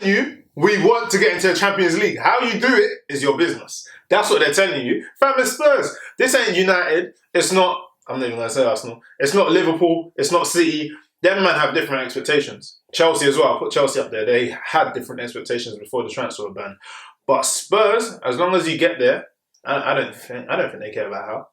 We want to get into the Champions League. How you do it is your business. That's what they're telling you. Fam, it's Spurs. This ain't United. It's not, I'm not even going to say Arsenal. It's not Liverpool. It's not City. Them man have different expectations. Chelsea as well. I put Chelsea up there. They had different expectations before the transfer ban. But Spurs, as long as you get there, I don't think they care about how.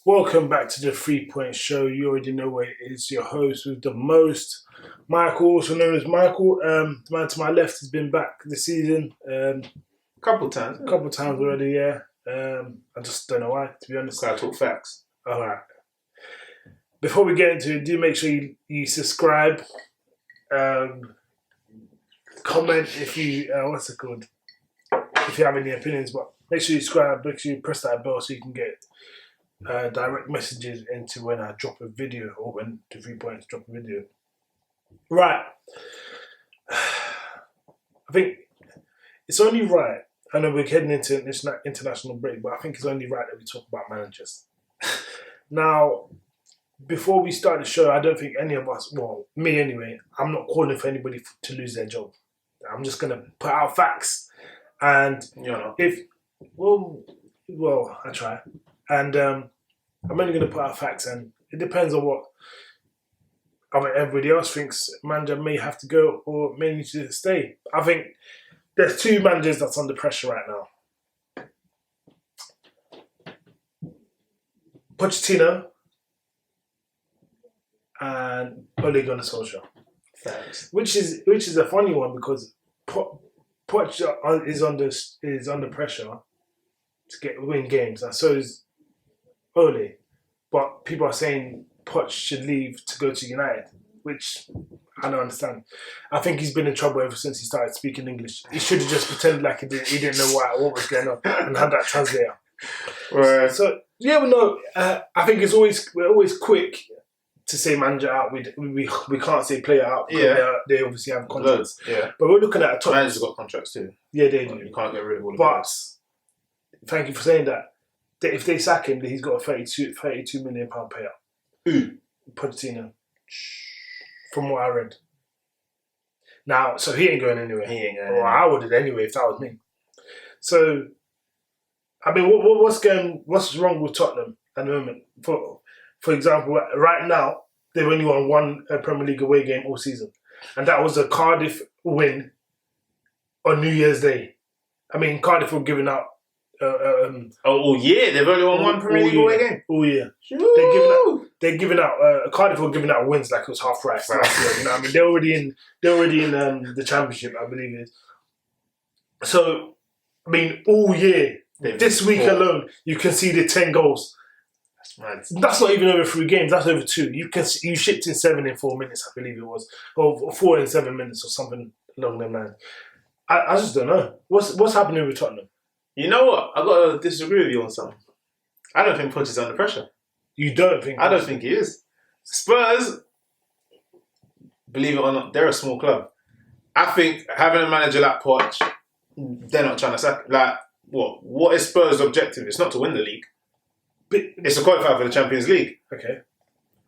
Welcome back to the 3 Point Show. You already know what it is. Your host with the most, Michael, also known as Michael. The man to my left has been back this season. Couple times already, yeah. I just don't know why, to be honest. I talk facts. All right. Before we get into it, do make sure you subscribe, comment if you what's it called? If you have any opinions, but make sure you subscribe. Make sure you press that bell so you can get direct messages into when I drop a video or when the 3 Points drop a video. Right. I think it's only right. I know we're heading into this international break, but I think it's only right that we talk about managers. Now, before we start the show, I don't think any of us, well, me anyway, I'm not calling for anybody to lose their job. I'm just going to put out facts. And well, I try. And I'm only going to put out facts, and it depends on what everybody else thinks. Manager may have to go or may need to stay. I think there's two managers that's under pressure right now. Pochettino and Ole Gunnar Solskjaer. Facts. Which is a funny one because Poch is under pressure to win games, and so is Ole. But people are saying Poch should leave to go to United, which I don't understand. I think he's been in trouble ever since he started speaking English. He should have just pretended like he didn't know what was going on and had that translator. Right. So yeah, but no, I think we're always quick to say manager out. We can't say player out because they obviously have contracts. Yeah. But we're looking at a top. Managers got contracts too. Yeah, they do. You can't get rid of all the players. Thank you for saying that. If they sack him, then he's got a £32 million payout. Who? Pochettino. From what I read. Now, so he ain't going anywhere. Well, I would have anyway if that was me. So, I mean, what's wrong with Tottenham at the moment? For example, right now, they've only won one Premier League away game all season. And that was a Cardiff win on New Year's Day. I mean, Cardiff were giving out... all year? They've only won one Premier League away game? Oh, yeah. They're giving out Cardiff were giving out wins like it was half right. You know what I mean? They're already in the Championship, I believe it is. So, I mean, all year, this week alone, you conceded 10 goals. That's mad. That's not even over 3 games. That's over 2. You shipped in 7 in 4 minutes, I believe it was, or 4 in 7 minutes, or something along them lines. I just don't know what's happening with Tottenham. You know what? I got to disagree with you on something. I don't think Poch is under pressure. You don't think? I don't think he is. Spurs, believe it or not, they're a small club. I think having a manager like Poch, they're not trying to sack. Like, what? What is Spurs' objective? It's not to win the league. It's to qualify for the Champions League. Okay.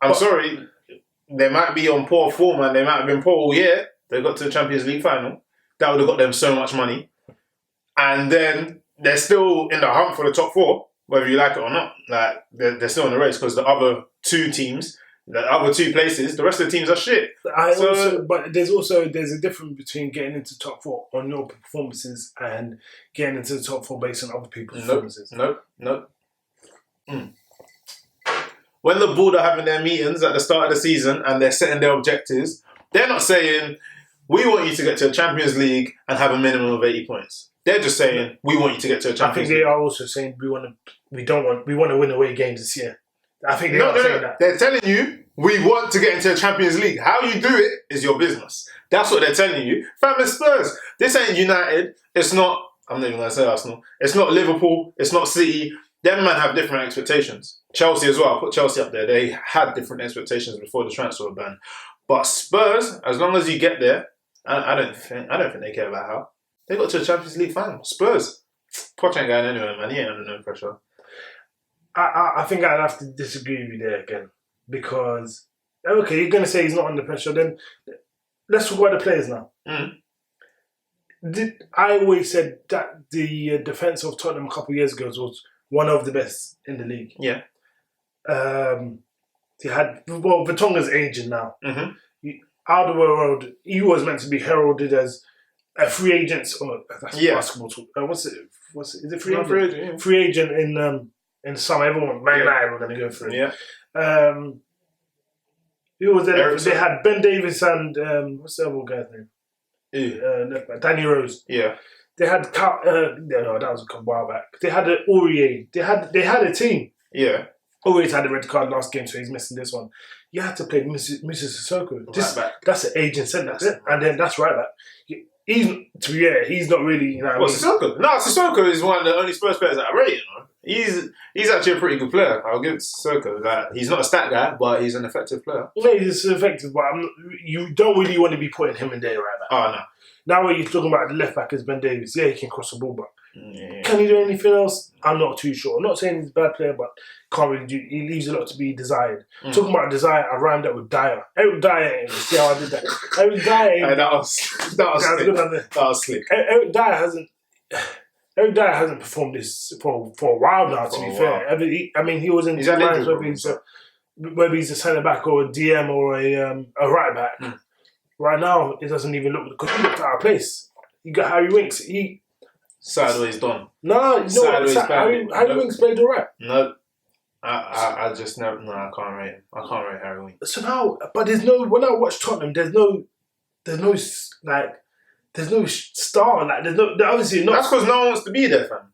I'm sorry. They might be on poor form and they might have been poor all year. They got to the Champions League final. That would have got them so much money. And then they're still in the hunt for the top 4, whether you like it or not. Like they're still in the race because the other 2 teams, the other 2 places, the rest of the teams are shit. But there's a difference between getting into top 4 on your performances and getting into the top 4 based on other people's performances. Nope. When the board are having their meetings at the start of the season and they're setting their objectives, they're not saying, we want you to get to a Champions League and have a minimum of 80 points. They're just saying, we want you to get to a Champions League. I think they are also saying, we want to win away games this year. I think they are saying that. They're telling you, we want to get into a Champions League. How you do it is your business. That's what they're telling you. Fam, it's Spurs. This ain't United. It's not, I'm not even going to say Arsenal. It's not Liverpool. It's not City. Them man have different expectations. Chelsea as well. I put Chelsea up there. They had different expectations before the transfer ban. But Spurs, as long as you get there, I don't think they care about how. They got to the Champions League final. Spurs. Poch ain't going anywhere, man. He ain't under no pressure. I think I'd have to disagree with you there again. because okay, you're going to say he's not under pressure. Then let's talk about the players now. I always said that the defense of Tottenham a couple of years ago was one of the best in the league. Yeah. They had Vertonghen's aging now. Mm-hmm. Alderweireld, he was meant to be heralded as a free agent. That's basketball talk. What's it? Is it free agent? Free agent, yeah. Free agent in the summer. Everyone, Man United, were going to go for it. Yeah. Who was there? They had Ben Davis and what's the other guy's name? Danny Rose. Yeah. They had no, that was a while back. They had Aurier. They had a team. Yeah. Aurier's had a red card last game, so he's missing this one. You have to play Mrs. Sissoko. That's an agent centre, and then that's right back. He's not really. You know what Sissoko? No, Sissoko is one of the only Spurs players that I rate. You know? He's actually a pretty good player. I'll give it to Sissoko. Like, he's not a stat guy, but he's an effective player. Yeah, he's effective, but you don't really want to be putting him in there right now. Oh no. Now when you're talking about the left back as Ben Davies, yeah, he can cross the ball, but can he do anything else? I'm not too sure. I'm not saying he's a bad player, but can't really do. He leaves a lot to be desired. Talking about desire, I rhymed that with Dyer. Eric Dyer, see how I did that? Eric Dyer. That was slick. That was slick. Eric Dyer hasn't performed this for a while now. To be fair, he was in two lines whether he's a centre back or a DM or a right back. Right now, it doesn't even look because he looked out of place. You got Harry Winks. Sideways done. No, Harry Winks played alright. No, I just never. No, I can't rate him. I can't rate Harry Winks. So now, but there's no. When I watch Tottenham, there's no star. Like there's no. Obviously not. That's because no one wants to be there, fam.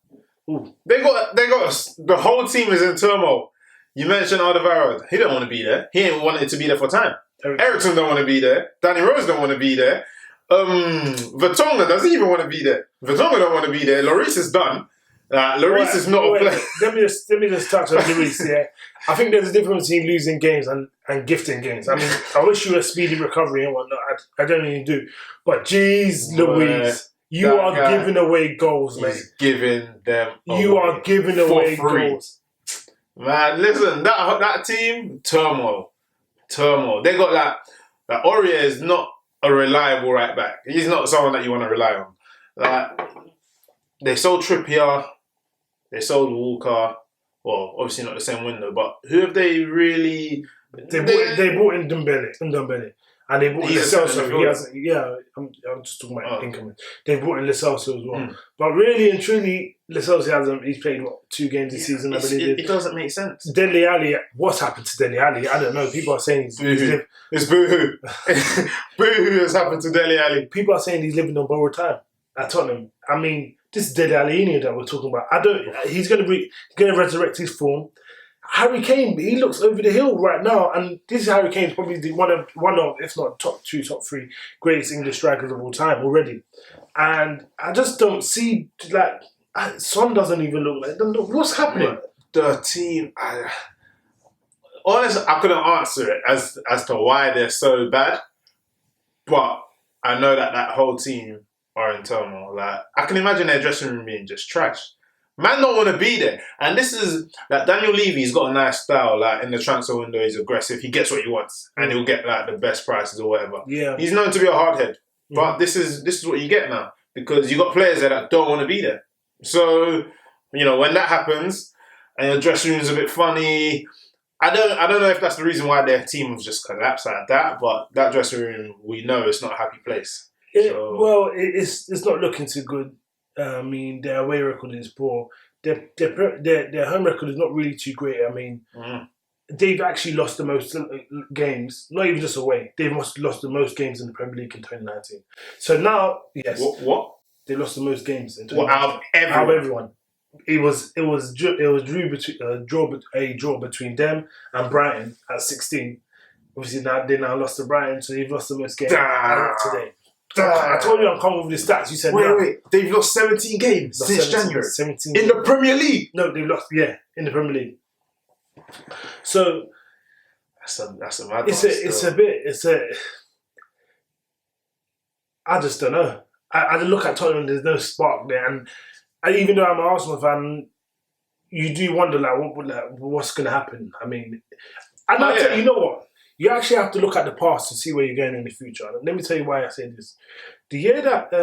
Ooh. They got the whole team is in turmoil. You mentioned Alderweireld. He don't want to be there. He ain't wanted to be there for time. Ericsson don't want to be there. Danny Rose don't want to be there. Vertonghen doesn't even want to be there. Vertonghen don't want to be there. Lloris is done. Lloris is not a player. Let me just touch on Lloris. Yeah, I think there's a difference between losing games and gifting games. I mean, I wish you a speedy recovery and whatnot. I don't really do. But geez, Louise, you are giving away goals, mate. Giving them. You are giving away goals. Man, listen, that team, turmoil. They got that Aurier is not a reliable right back. He's not someone that you want to rely on. Like, they sold Trippier, they sold Walker. Well, obviously not the same window, but who have they really? They bought in Ndombele. And they brought in Lo Celso. I'm just talking about incoming. They brought in Lo Celso as well. But really and truly, Lo Celso he's played, 2 games this season, I believe. It doesn't make sense. Dele Alli, what's happened to Dele Alli? I don't know. People are saying it's boo-hoo. Boo-hoo has happened to Dele Alli. People are saying he's living on borrowed time at Tottenham. I mean, this is Dele Alli that we're talking about. He's going to resurrect his form. Harry Kane, he looks over the hill right now, and this is Harry Kane's probably one of, if not top 2, top 3 greatest English strikers of all time already. And I just don't see Son doesn't even look like. What's happening? The team, honestly, I couldn't answer it as to why they're so bad, but I know that whole team are in turmoil. Like, I can imagine their dressing room being just trash. Man don't want to be there. And this is, Daniel Levy's got a nice style. Like, in the transfer window, he's aggressive. He gets what he wants. And he'll get, the best prices or whatever. Yeah. He's known to be a hardhead. But this is what you get now. Because you got players there that don't want to be there. So, when that happens, and your dressing room's a bit funny, I don't know if that's the reason why their team has just collapsed like that. But that dressing room, we know it's not a happy place. Well, it's not looking too good. I mean, their away record is poor. Their home record is not really too great. I mean, they've actually lost the most games, not even just away. They've lost the most games in the Premier League in 2019. So now, yes. What? They lost the most games in 2019. Out of everyone? It was a draw between them and Brighton at 16. Obviously, they now lost to Brighton, so they've lost the most games today. I told you I'm coming with the stats. You said wait. They've lost 17 games since January. 17 in the Premier League. No, they've lost. Yeah, in the Premier League. So that's a mad one. I just don't know. I look at Tottenham. There's no spark there, and even though I'm an Arsenal fan, you do wonder what's going to happen. I mean, And you know what? You actually have to look at the past to see where you're going in the future. And let me tell you why I say this. The year that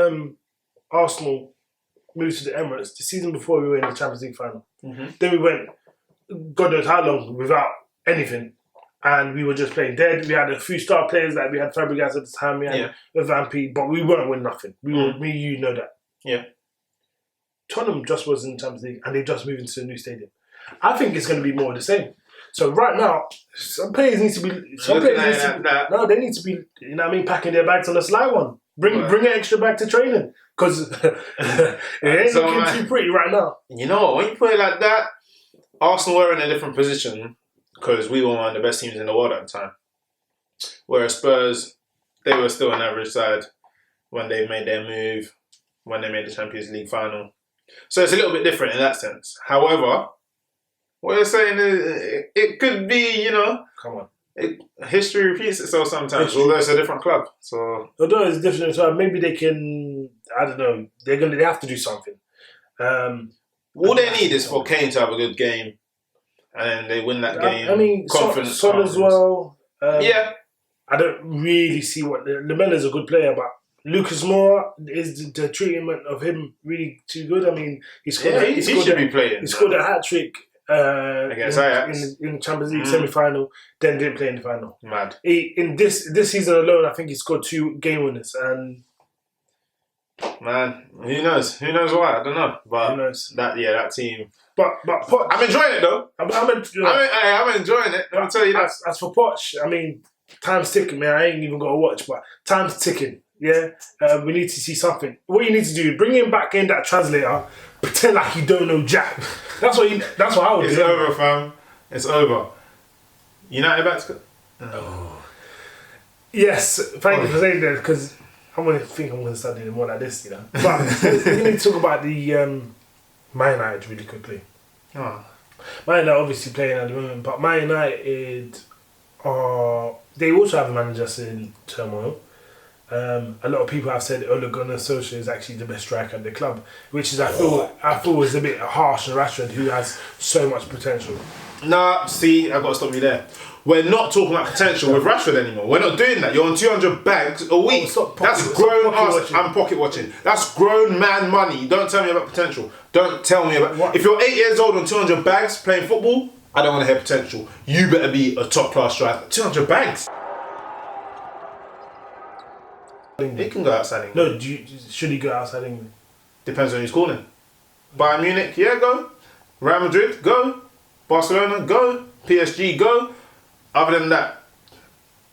Arsenal moved to the Emirates, the season before we were in the Champions League final, then we went, God knows how long, without anything. And we were just playing dead. We had a few star players, like we had Fabregas at the time, we had Van P, but we weren't winning nothing. You know that. Yeah. Tottenham just was in the Champions League and they just moved into a new stadium. I think it's going to be more of the same. So right now, some players need to be. They need to be. You know what I mean? Packing their bags on a sly one. Bring an extra bag to training because it ain't looking too pretty right now. You know, when you put it like that, Arsenal were in a different position because we were one of the best teams in the world at the time. Whereas Spurs, they were still an average side when they made their move, when they made the Champions League final. So it's a little bit different in that sense. However, what you're saying is it could be, Come on. History repeats itself sometimes, although it's a different club. So although it's different, so maybe they can. I don't know. They have to do something. All they need is for Kane to have a good game, and they win that game. I mean, confidence Son as well. I don't really see what Lamella's a good player, but Lucas Moura, is the treatment of him really too good? I mean, he should be playing. He scored a hat trick. Against Ajax in Champions League semi-final, then didn't play in the final. Mad. In this season alone, I think he scored 2 game winners, and man, who knows? Who knows why? I don't know. But who knows? That team. But I'm enjoying it though. I'm enjoying it. Let me tell you that. As for Poch, I mean, time's ticking, man. I ain't even got to watch, but time's ticking. Yeah, we need to see something. What you need to do, bring him back in that translator. Pretend like you don't know Jack. That's what I would do. It's over, fam. It's over. United back to... Oh. Yes, thank you for saying that, because I'm going to start doing more like this, But we need to talk about the Man United really quickly. Oh. Man United obviously playing at the moment, but Man United they also have a manager in turmoil. A lot of people have said Ole Gunnar Solskjaer is actually the best striker at the club, which is I feel is a bit harsh on Rashford, who has so much potential. Nah, see, I've got to stop you there. We're not talking about potential with Rashford anymore. We're not doing that. You're on 200 bags a week. That's grown ass. I'm pocket watching. That's grown man money. Don't tell me about potential. Don't tell me about... What? If you're 8 years old on 200 bags playing football, I don't want to hear potential. You better be a top class striker. 200 bags. It can go outside England. No, should he go outside England? Depends on who's calling. Bayern Munich, yeah, go. Real Madrid, go. Barcelona, go. PSG, go. Other than that,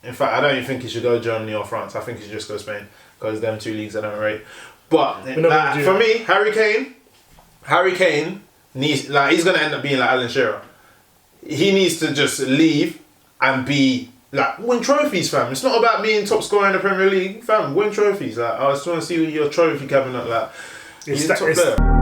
in fact, I don't even think he should go Germany or France. I think he should just go Spain, because them 2 leagues I don't rate. But for me, Harry Kane needs, he's going to end up being like Alan Shearer. He needs to just leave and be... win trophies, fam. It's not about being top scorer in the Premier League, fam. Win trophies. I just want to see your trophy cabinet. He's a top player.